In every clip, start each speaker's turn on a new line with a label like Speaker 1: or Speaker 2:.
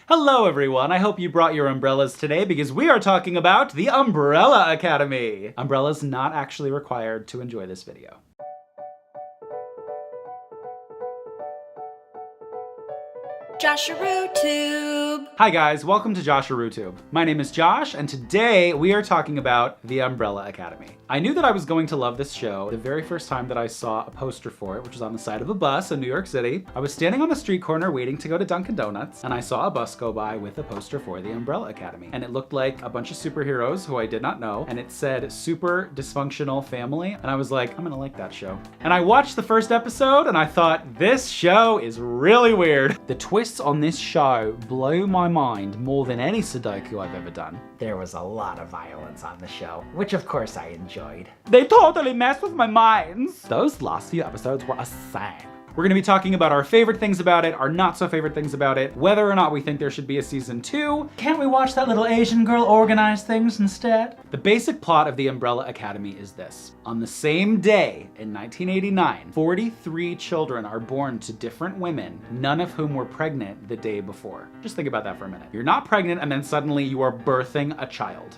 Speaker 1: Hello everyone, I hope you brought your umbrellas today because we are talking about the Umbrella Academy. Umbrellas not actually required to enjoy this video.
Speaker 2: JosharooTube!
Speaker 1: Hi guys, welcome to JosharooTube. My name is Josh, and today we are talking about the Umbrella Academy. I knew that I was going to love this show the very first time that I saw a poster for it, which was on the side of a bus in New York City. I was standing on the street corner waiting to go to Dunkin' Donuts, and I saw a bus go by with a poster for the Umbrella Academy. And it looked like a bunch of superheroes who I did not know, and it said super dysfunctional family, and I was like, I'm gonna like that show. And I watched the first episode, and I thought, this show is really weird. The twists on this show blow my mind more than any Sudoku I've ever done.
Speaker 3: There was a lot of violence on the show, which of course I enjoyed.
Speaker 1: They totally messed with my minds. Those last few episodes were insane. We're gonna be talking about our favorite things about it, our not so favorite things about it, whether or not we think there should be a season 2.
Speaker 3: Can't we watch that little Asian girl organize things instead?
Speaker 1: The basic plot of the Umbrella Academy is this. On the same day in 1989, 43 children are born to different women, none of whom were pregnant the day before. Just think about that for a minute. You're not pregnant and then suddenly you are birthing a child.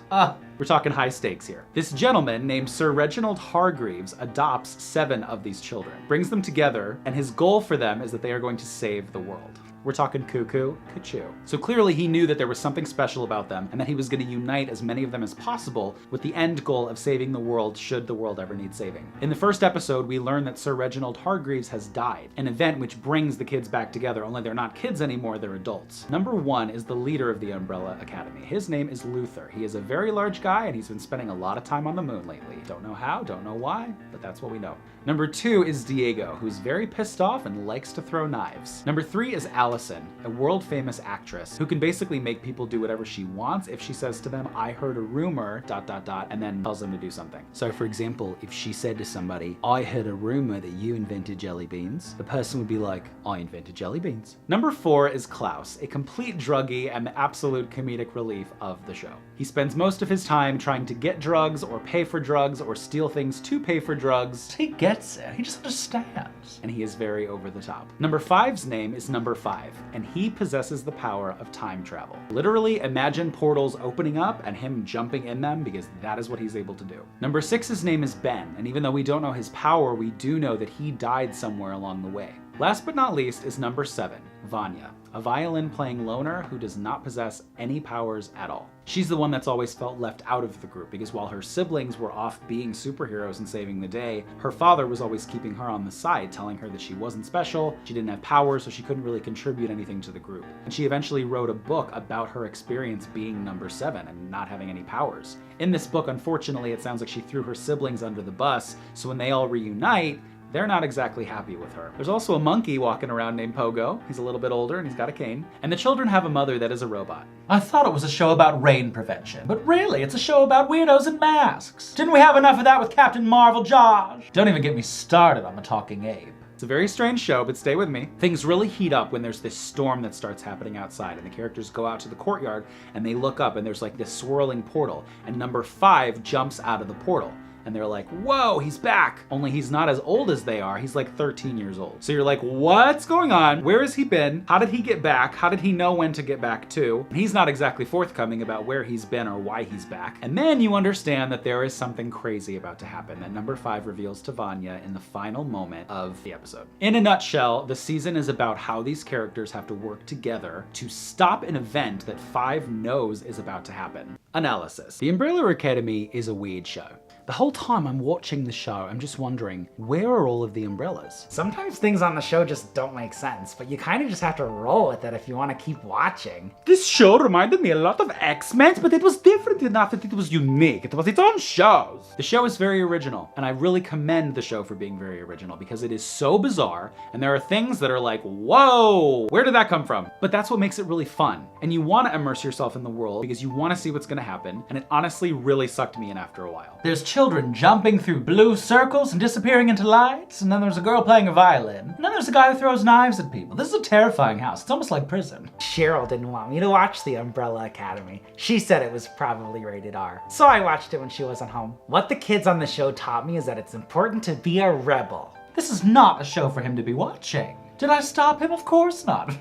Speaker 1: We're talking high stakes here. This gentleman named Sir Reginald Hargreaves adopts 7 of these children, brings them together, and his goal for them is that they are going to save the world. We're talking cuckoo, cuckoo. So clearly he knew that there was something special about them and that he was going to unite as many of them as possible with the end goal of saving the world should the world ever need saving. In the first episode, we learn that Sir Reginald Hargreaves has died, an event which brings the kids back together, only they're not kids anymore, they're adults. Number 1 is the leader of the Umbrella Academy. His name is Luther. He is a very large guy and he's been spending a lot of time on the moon lately. Don't know how, don't know why, but that's what we know. Number 2 is Diego, who's very pissed off and likes to throw knives. Number 3 is Allison, a world-famous actress who can basically make people do whatever she wants if she says to them, I heard a rumor, ... and then tells them to do something. So for example, if she said to somebody, I heard a rumor that you invented jelly beans, the person would be like, I invented jelly beans. Number 4 is Klaus, a complete druggie and the absolute comedic relief of the show. He spends most of his time trying to get drugs or pay for drugs or steal things to pay for drugs.
Speaker 3: He gets it, he just understands.
Speaker 1: And he is very over the top. Number 5's name is Number 5, and he possesses the power of time travel. Literally imagine portals opening up and him jumping in them because that is what he's able to do. Number 6's name is Ben, and even though we don't know his power, we do know that he died somewhere along the way. Last but not least is Number 7, Vanya, a violin-playing loner who does not possess any powers at all. She's the one that's always felt left out of the group because while her siblings were off being superheroes and saving the day, her father was always keeping her on the side, telling her that she wasn't special, she didn't have powers, so she couldn't really contribute anything to the group. And she eventually wrote a book about her experience being Number 7 and not having any powers. In this book, unfortunately, it sounds like she threw her siblings under the bus, so when they all reunite, they're not exactly happy with her. There's also a monkey walking around named Pogo. He's a little bit older and he's got a cane. And the children have a mother that is a robot.
Speaker 3: I thought it was a show about rain prevention, but really it's a show about weirdos and masks. Didn't we have enough of that with Captain Marvel, Josh? Don't even get me started on the talking ape.
Speaker 1: It's a very strange show, but stay with me. Things really heat up when there's this storm that starts happening outside and the characters go out to the courtyard and they look up and there's like this swirling portal and Number 5 jumps out of the portal. And they're like, whoa, he's back. Only he's not as old as they are. He's like 13 years old. So you're like, what's going on? Where has he been? How did he get back? How did he know when to get back to? And he's not exactly forthcoming about where he's been or why he's back. And then you understand that there is something crazy about to happen that Number 5 reveals to Vanya in the final moment of the episode. In a nutshell, the season is about how these characters have to work together to stop an event that 5 knows is about to happen. Analysis. The Umbrella Academy is a weird show. The whole time I'm watching the show, I'm just wondering, where are all of the umbrellas?
Speaker 3: Sometimes things on the show just don't make sense, but you kind of just have to roll with it if you want to keep watching.
Speaker 1: This show reminded me a lot of X-Men, but it was different enough that it was unique. It was its own show. The show is very original, and I really commend the show for being very original because it is so bizarre, and there are things that are like, whoa, where did that come from? But that's what makes it really fun, and you want to immerse yourself in the world because you want to see what's going to happen, and it honestly really sucked me in after a while.
Speaker 3: There's children jumping through blue circles and disappearing into lights, and then there's a girl playing a violin, and then there's a guy who throws knives at people. This is a terrifying house. It's almost like prison. Cheryl didn't want me to watch the Umbrella Academy. She said it was probably rated R. So I watched it when she wasn't home. What the kids on the show taught me is that it's important to be a rebel. This is not a show for him to be watching. Did I stop him? Of course not.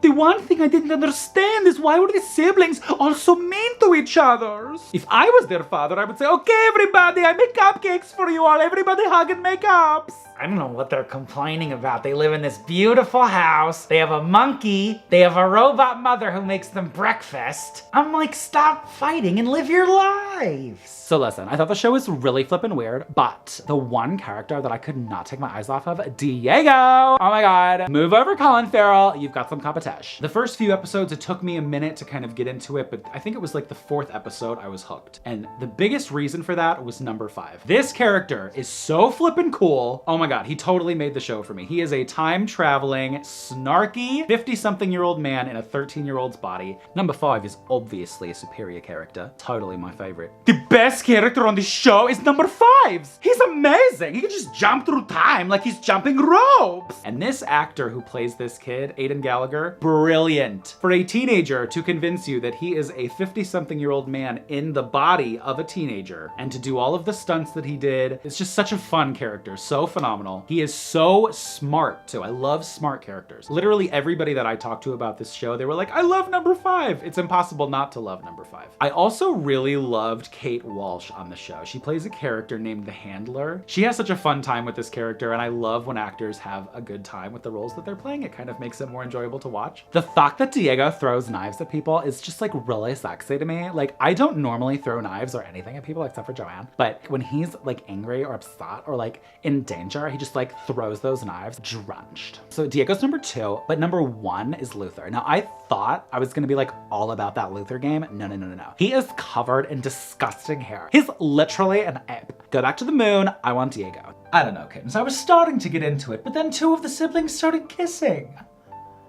Speaker 1: The one thing I didn't understand is why were the siblings all so mean to each other? If I was their father, I would say, okay, everybody, I make cupcakes for you all. Everybody hug and make ups.
Speaker 3: I don't know what they're complaining about. They live in this beautiful house. They have a monkey. They have a robot mother who makes them breakfast. I'm like, stop fighting and live your lives.
Speaker 1: So listen, I thought the show was really flippin' weird, but the one character that I could not take my eyes off of, Diego. Oh my God. Move over, Colin Farrell. You've got some competition. The first few episodes, it took me a minute to kind of get into it, but I think it was like the 4th episode I was hooked. And the biggest reason for that was number 5. This character is so flippin' cool. Oh my God, he totally made the show for me. He is a time-traveling, snarky, 50-something-year-old man in a 13-year-old's body. Number 5 is obviously a superior character. Totally my favorite. The best character on the show is number 5. He's amazing. He can just jump through time like he's jumping ropes. And this actor who plays this kid, Aidan Gallagher, brilliant. For a teenager to convince you that he is a 50-something-year-old man in the body of a teenager and to do all of the stunts that he did, it's just such a fun character. So phenomenal. He is so smart too. I love smart characters. Literally everybody that I talked to about this show, they were like, I love number 5. It's impossible not to love number 5. I also really loved Kate Walsh on the show. She plays a character named the Handler. She has such a fun time with this character, and I love when actors have a good time with the roles that they're playing. It kind of makes it more enjoyable to watch. The fact that Diego throws knives at people is just like really sexy to me. Like, I don't normally throw knives or anything at people except for Joanne, but when he's like angry or upset or like in danger, he just like throws those knives drenched. So Diego's number 2, but number 1 is Luther. Now I thought I was gonna be like all about that Luther game. No. He is covered in disgusting hair. He's literally an ape. Go back to the moon. I want Diego.
Speaker 3: I don't know, kittens. I was starting to get into it, but then 2 of the siblings started kissing.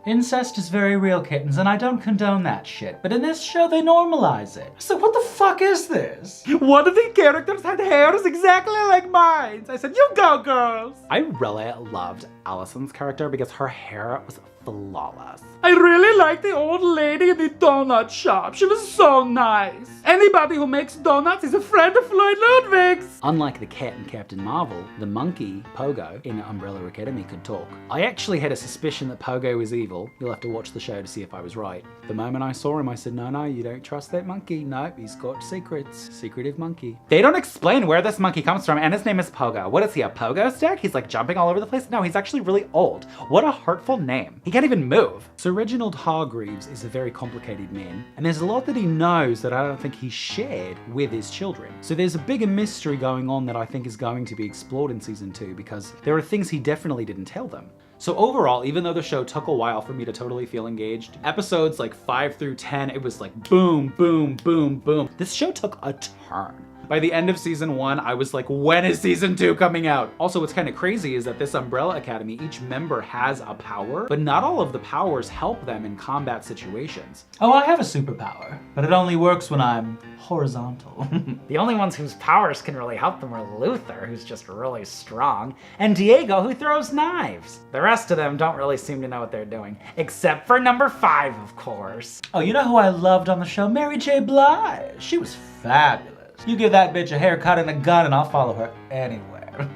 Speaker 3: Incest is very real, kittens, and I don't condone that shit. But in this show, they normalize it. So what the fuck is this?
Speaker 1: One of the characters had hairs exactly like mine. I said, you go, girls. I really loved Allison's character because her hair was flawless. I really liked the old lady in the donut shop. She was so nice. Anybody who makes donuts is a friend of FLOYD LUDWIG's. Unlike the cat in Captain Marvel, the monkey, Pogo, in Umbrella Academy could talk. I actually had a suspicion that Pogo was evil. You'll have to watch the show to see if I was right. The moment I saw him, I said, no, you don't trust that monkey. No, he's got secrets. Secretive monkey. They don't explain where this monkey comes from, and his name is Pogo. What is he, a pogo stick? He's like jumping all over the place? No, he's actually really old. What a hurtful name. He can't even move. So Reginald Hargreaves is a very complicated man, and there's a lot that he knows that I don't think he shared with his children. So there's a bigger mystery going on that I think is going to be explored in season 2 because there are things he definitely didn't tell them. So overall, even though the show took a while for me to totally feel engaged, episodes like 5 through 10, it was like boom, boom, boom, boom. This show took a turn. By the end of season 1, I was like, when is season 2 coming out? Also, what's kind of crazy is that this Umbrella Academy, each member has a power, but not all of the powers help them in combat situations.
Speaker 3: Oh, I have a superpower, but it only works when I'm horizontal.
Speaker 2: The only ones whose powers can really help them are Luther, who's just really strong, and Diego, who throws knives. The rest of them don't really seem to know what they're doing, except for number 5, of course.
Speaker 3: Oh, you know who I loved on the show? Mary J. Blige. She was fabulous. You give that bitch a haircut and a gun and I'll follow her anywhere.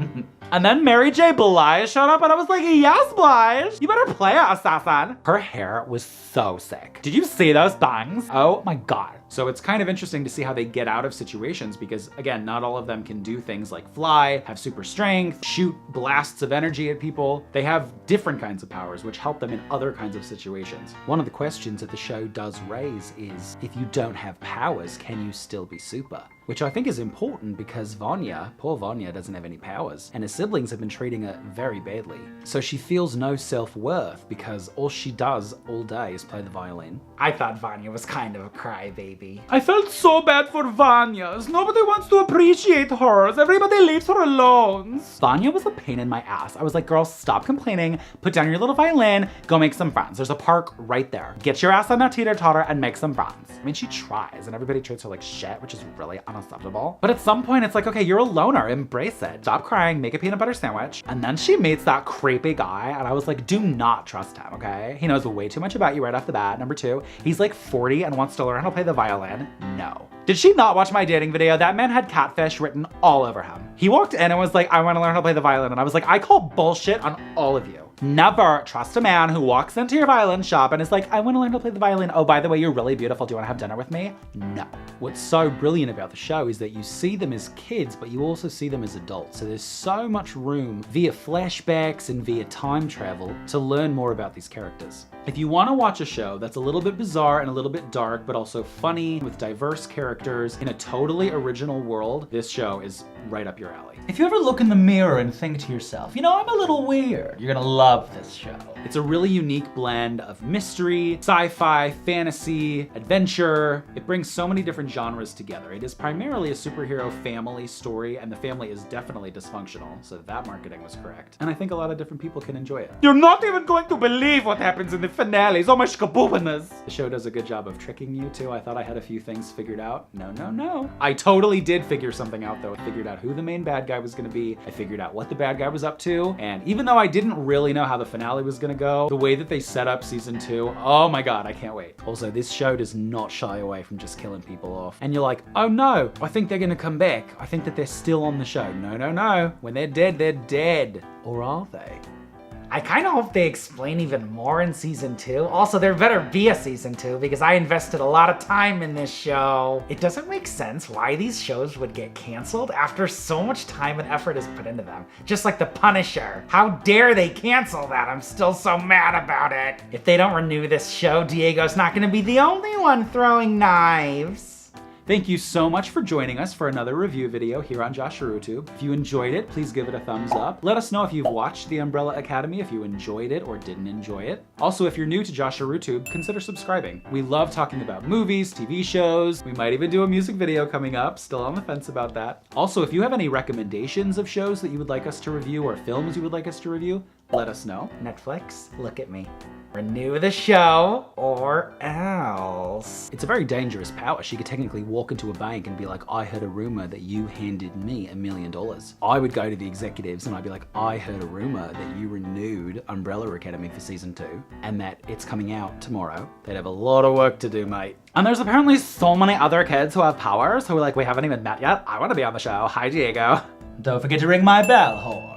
Speaker 1: And then Mary J. Blige showed up and I was like, yes, Blige, you better play it, assassin. Her hair was so sick. Did you see those bangs? Oh my God. So it's kind of interesting to see how they get out of situations because, again, not all of them can do things like fly, have super strength, shoot blasts of energy at people. They have different kinds of powers which help them in other kinds of situations. One of the questions that the show does raise is, if you don't have powers, can you still be super? Which I think is important because Vanya, poor Vanya, doesn't have any powers, and her siblings have been treating her very badly. So she feels no self-worth because all she does all day is play the violin.
Speaker 2: I thought Vanya was kind of a crybaby.
Speaker 1: I felt so bad for Vanya's. Nobody wants to appreciate hers. Everybody leaves her alone. Vanya was a pain in my ass. I was like, girl, stop complaining. Put down your little violin. Go make some friends. There's a park right there. Get your ass on that teeter-totter and make some friends. I mean, she tries and everybody treats her like shit, which is really unacceptable. But at some point, it's like, okay, you're a loner. Embrace it. Stop crying. Make a peanut butter sandwich. And then she meets that creepy guy and I was like, do not trust him, okay? He knows way too much about you right off the bat. Number 2, he's like 40 and wants to learn how to play the violin. No. Did she not watch my dating video? That man had catfish written all over him. He walked in and was like, I want to learn how to play the violin. And I was like, I call bullshit on all of you. Never trust a man who walks into your violin shop and is like, I want to learn to play the violin. Oh, by the way, you're really beautiful. Do you want to have dinner with me? No. What's so brilliant about the show is that you see them as kids, but you also see them as adults. So there's so much room via flashbacks and via time travel to learn more about these characters. If you want to watch a show that's a little bit bizarre and a little bit dark, but also funny with diverse characters in a totally original world, this show is right up your alley.
Speaker 3: If you ever look in the mirror and think to yourself, you know, I'm a little weird, you're gonna love this show.
Speaker 1: It's a really unique blend of mystery, sci-fi, fantasy, adventure. It brings so many different genres together. It is primarily a superhero family story, and the family is definitely dysfunctional, so that marketing was correct. And I think a lot of different people can enjoy it. You're not even going to believe what happens in the finales. Oh my shkaboobanas. The show does a good job of tricking you too. I thought I had a few things figured out. No. I totally did figure something out though. I figured out who the main bad guy was gonna be. I figured out what the bad guy was up to. And even though I didn't really know how the finale was gonna go, the way that they set up season 2, oh my God, I can't wait. Also, this show does not shy away from just killing people off. And you're like, oh no, I think they're gonna come back. I think that they're still on the show. No. When they're dead, they're dead. Or are they?
Speaker 2: I kind of hope they explain even more in season 2. Also, there better be a season 2 because I invested a lot of time in this show. It doesn't make sense why these shows would get canceled after so much time and effort is put into them. Just like The Punisher. How dare they cancel that? I'm still so mad about it. If they don't renew this show, Diego's not gonna be the only one throwing knives.
Speaker 1: Thank you so much for joining us for another review video here on JosharooTube. If you enjoyed it, please give it a thumbs up. Let us know if you've watched The Umbrella Academy, if you enjoyed it or didn't enjoy it. Also, if you're new to JosharooTube, consider subscribing. We love talking about movies, TV shows. We might even do a music video coming up. Still on the fence about that. Also, if you have any recommendations of shows that you would like us to review or films you would like us to review, let us know.
Speaker 2: Netflix, look at me. Renew the show or else.
Speaker 1: It's a very dangerous power. She could technically walk into a bank and be like, I heard a rumor that you handed me $1 million. I would go to the executives and I'd be like, I heard a rumor that you renewed Umbrella Academy for season 2 and that it's coming out tomorrow. They'd have a lot of work to do, mate. And there's apparently so many other kids who have powers who are like, we haven't even met yet. I want to be on the show. Hi, Diego.
Speaker 3: Don't forget to ring my bell, whore.